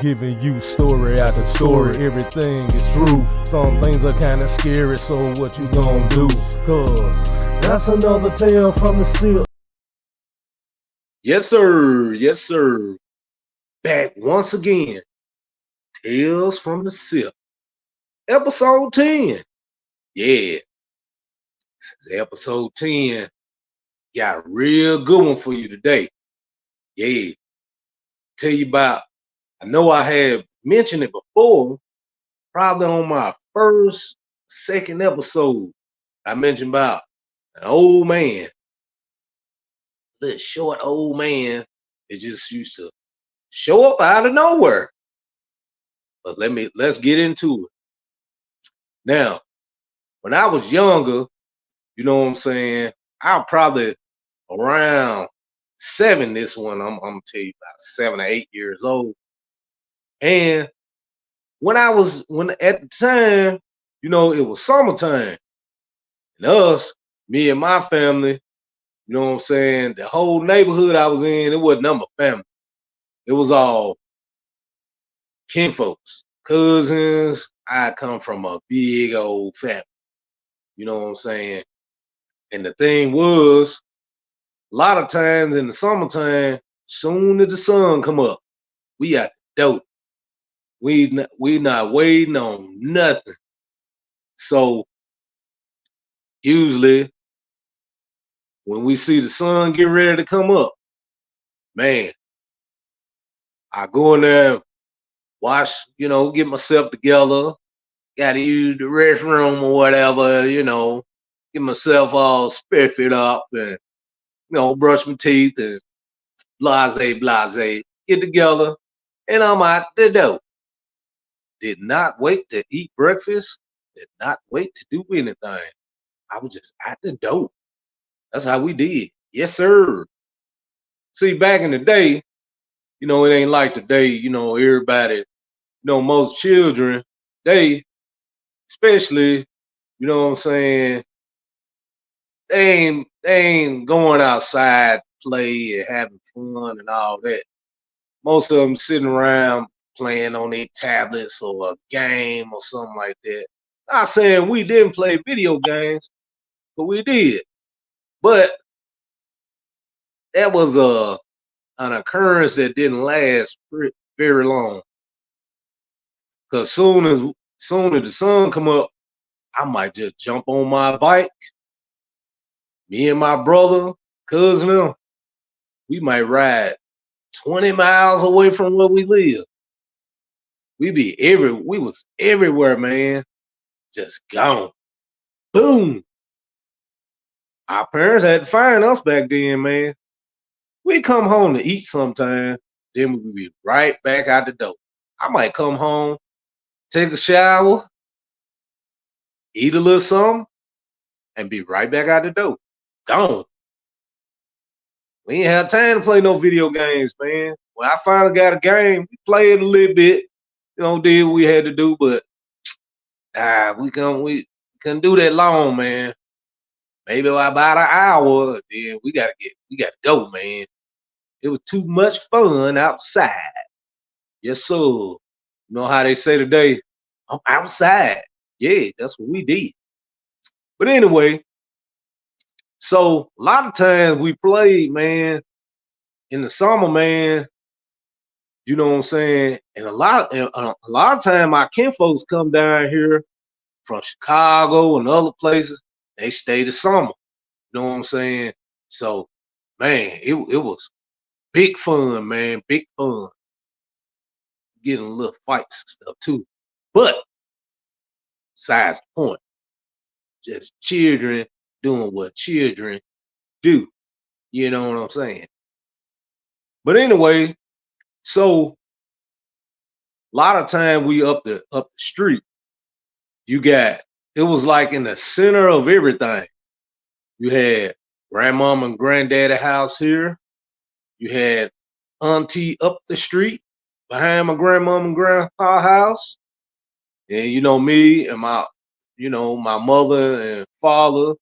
Giving you story after story, everything is true. Some things are kinda scary, so what you gonna do? Cause that's another tale from the Sipp. Yes, sir. Yes, sir. Back once again. Tales from the Sipp. Episode 10. Yeah, this is episode 10. Got a real good one for you today. Yeah. Tell you about, I know I had mentioned it before, probably on my second episode. I mentioned about an old man, little short old man that just used to show up out of nowhere. But let's get into it. Now, when I was younger, you know what I'm saying? I'm probably around seven. This one, I'm gonna tell you about 7 or 8 years old. And when at the time, it was summertime, and me and my family, you know what I'm saying? The whole neighborhood I was in, it wasn't number family. It was all kinfolks, cousins. I come from a big old family. You know what I'm saying? And the thing was, a lot of times in the summertime, soon as the sun come up, we at the dope. We not waiting on nothing. So usually when we see the sun get ready to come up, man, I go in there, wash, get myself together. Got to use the restroom or whatever, get myself all spiffied up and brush my teeth and blase, get together, and I'm out the door. Did not wait to eat breakfast, did not wait to do anything. I was just at the door. That's how we did. Yes, sir. See, back in the day, it ain't like today, everybody, most children, they, especially, you know what I'm saying, they ain't going outside, play and having fun and all that. Most of them sitting around playing on their tablets or a game or something like that. Not saying we didn't play video games, but we did. But that was an occurrence that didn't last very long. Cause soon as the sun come up, I might just jump on my bike. Me and my brother, cousin, we might ride 20 miles away from where we live. We was everywhere, man. Just gone. Boom. Our parents had to find us back then, man. We come home to eat sometime, then we be right back out the door. I might come home, take a shower, eat a little something, and be right back out the door. Gone. We ain't have time to play no video games, man. When I finally got a game, we played a little bit, did what we had to do, but we couldn't do that long, man. Maybe about an hour, then we gotta go, man. It was too much fun outside. Yes, sir. You know how they say today, I'm outside. Yeah, that's what we did. But anyway, so a lot of times we played, man, in the summer, man. You know what I'm saying? And a lot of time my kinfolks come down here from Chicago and other places. They stay the summer. You know what I'm saying? So, man, it was big fun, man. Big fun. Getting little fights and stuff too. But besides the point, just children doing what children do. You know what I'm saying? But anyway, so a lot of time we up the street. You got it was like in the center of everything. You had grandmom and granddaddy house here. You had auntie up the street behind my grandmom and grandpa house. And me and my mother and father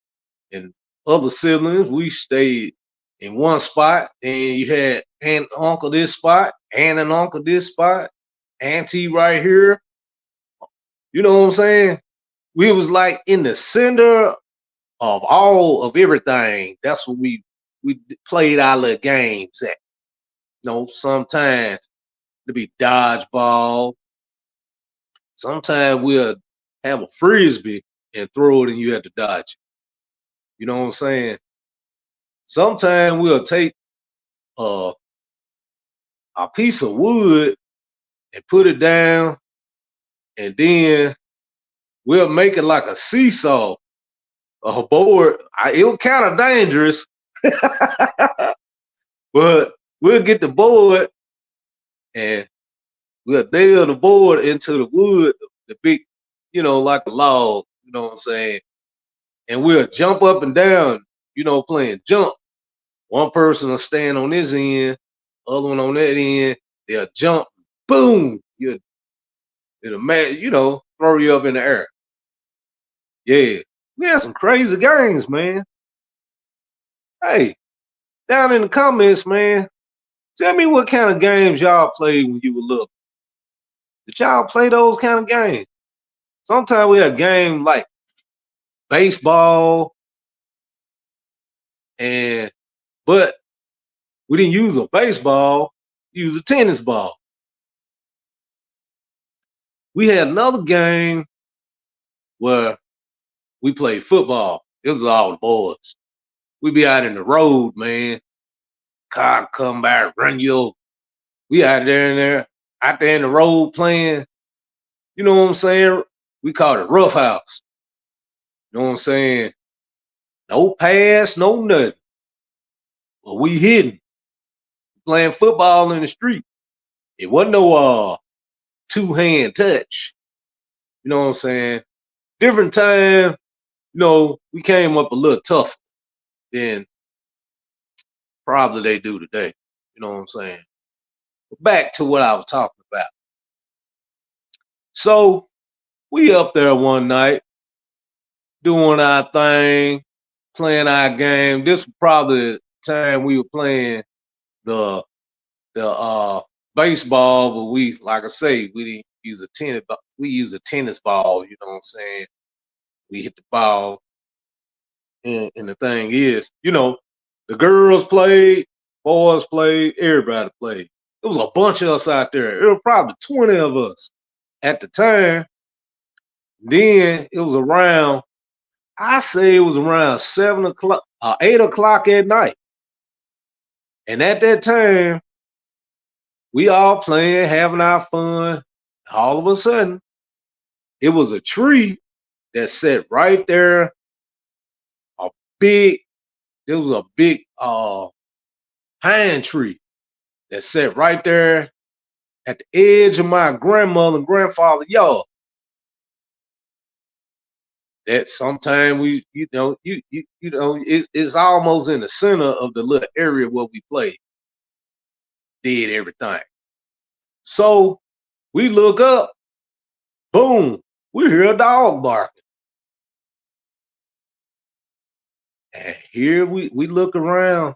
and other siblings, we stayed in one spot. And you had aunt and uncle this spot, aunt and uncle this spot. auntie right here. You know what I'm saying? We was like in the center of all of everything. That's what we played our little games at. You know, sometimes it'd be dodgeball. Sometimes we'll have a frisbee and throw it and you have to dodge it. You know what I'm saying? Sometimes we'll take uh, a piece of wood and put it down and then we'll make it like a seesaw, a board. It was kind of dangerous, but we'll get the board and we'll nail the board into the wood, the big, like a log, you know what I'm saying? And we'll jump up and down, playing jump. One person will stand on this end, other one on that end. They'll jump, boom, it'll throw you up in the air. Yeah, we had some crazy games, man. Hey, down in the comments, man, tell me what kind of games y'all played when you were little. Did y'all play those kind of games? Sometimes we had a game like baseball, but we didn't use a baseball, we used a tennis ball. We had another game where we played football. It was all the boys. We be out in the road, man. Car come by, run you over. We out there in the road playing. You know what I'm saying? We called it rough house. You know what I'm saying? No pass, no nothing. But we hidden, playing football in the street. It wasn't no two-hand touch. You know what I'm saying? Different time, we came up a little tougher than probably they do today. You know what I'm saying? But back to what I was talking about. So we up there one night doing our thing, playing our game. This was probably the time we were playing the baseball, but like I say, we didn't use a tennis. We use a tennis ball. You know what I'm saying? We hit the ball, and the thing is, the girls played, boys played, everybody played. It was a bunch of us out there. It was probably 20 of us at the time. Then it was around, I say it was around 7 o'clock, 8 o'clock at night. And at that time, we all playing, having our fun. All of a sudden, it was a tree that sat right there. A big, there was a big pine tree that sat right there at the edge of my grandmother and grandfather yard. That sometime it's almost in the center of the little area where we played. Did everything. So we look up, boom, we hear a dog barking. And here we look around.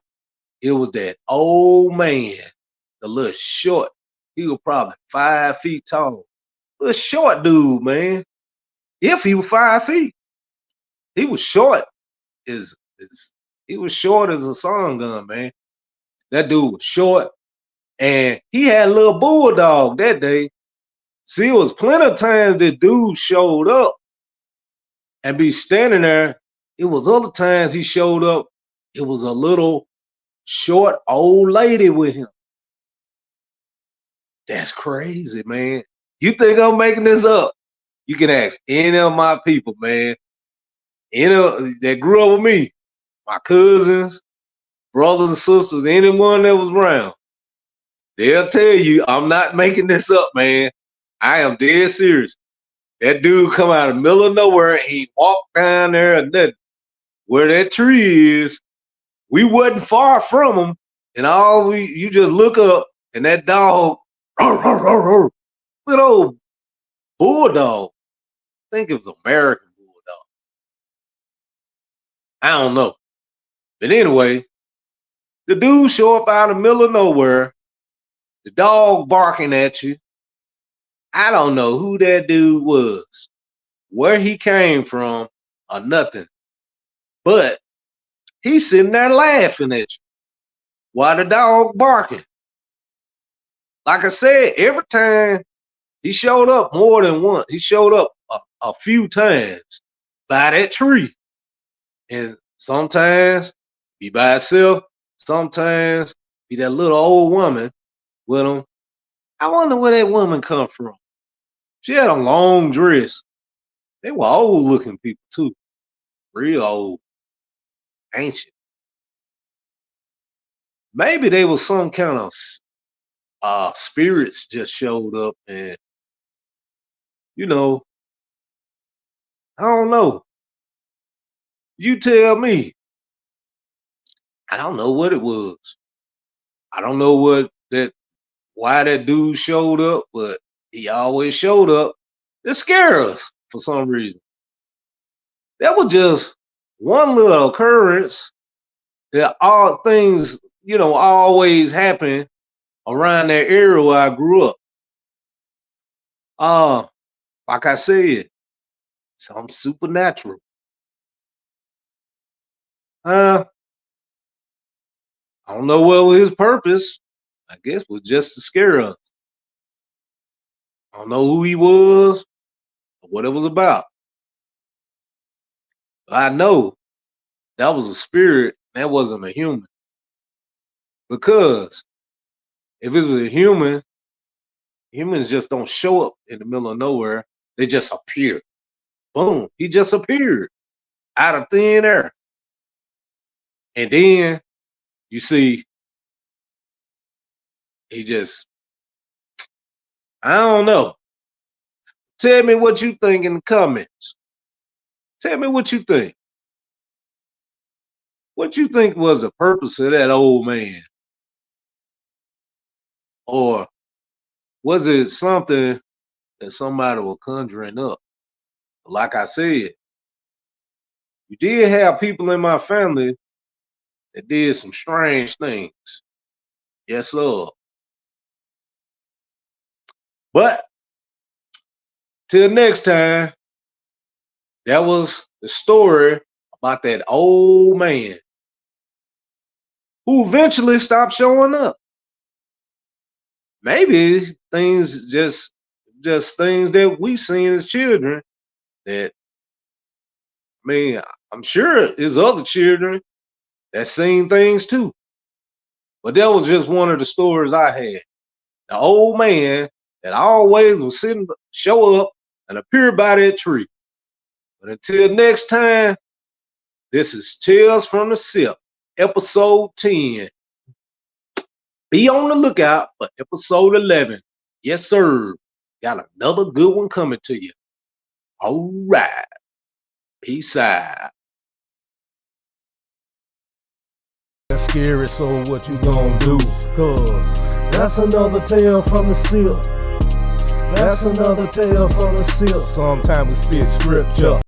It was that old man, the little short. He was probably 5 feet tall. Little short dude, man. If he was 5 feet, he was short as he was short as a sun gun, man. That dude was short, and he had a little bulldog that day. See, it was plenty of times this dude showed up and be standing there. It was other times he showed up. It was a little short old lady with him. That's crazy, man. You think I'm making this up? You can ask any of my people, man. Any that grew up with me, my cousins, brothers and sisters, anyone that was around. They'll tell you I'm not making this up, man. I am dead serious. That dude come out of the middle of nowhere and he walked down there and nothing. Where that tree is, we wasn't far from him. And you just look up and that dog, little old bulldog. I think it was American bulldog. I don't know. But anyway, the dude show up out of the middle of nowhere, the dog barking at you, I don't know who that dude was, where he came from, or nothing. But he's sitting there laughing at you while the dog barking. Like I said, every time he showed up more than once, he showed up a few times by that tree. And sometimes be by himself, sometimes be that little old woman with him. I wonder where that woman come from. She had a long dress. They were old looking people too. Real old, ancient. Maybe they was some kind of spirits just showed up and you know, I don't know. You tell me. I don't know what it was. I don't know why that dude showed up, but he always showed up to scare us for some reason. That was just one little occurrence that all things, always happen around that area where I grew up. Uh, like I said, something supernatural. Uh, I don't know what was his purpose. I guess was just to scare us. I don't know who he was or what it was about. But I know that was a spirit. That wasn't a human. Because if it was a human, humans just don't show up in the middle of nowhere. They just appear. Boom. He just appeared out of thin air. And then you see, I don't know. Tell me what you think in the comments. Tell me what you think. What you think was the purpose of that old man? Or was it something that somebody was conjuring up? Like I said, you did have people in my family that did some strange things. Yes, sir. But till next time, that was the story about that old man who eventually stopped showing up. Maybe things just things that we seen as children that I'm sure there's other children that seen things too. But that was just one of the stories I had. The old man that always was show up and appear by that tree. But until next time, this is Tales from the Sipp, episode 10. Be on the lookout for episode 11. Yes, sir. Got another good one coming to you. All right. Peace out. That's scary, so what you gonna do? Cause that's another tale from the Sipp. That's another tale from the Sipp. Sometimes we spit scripture.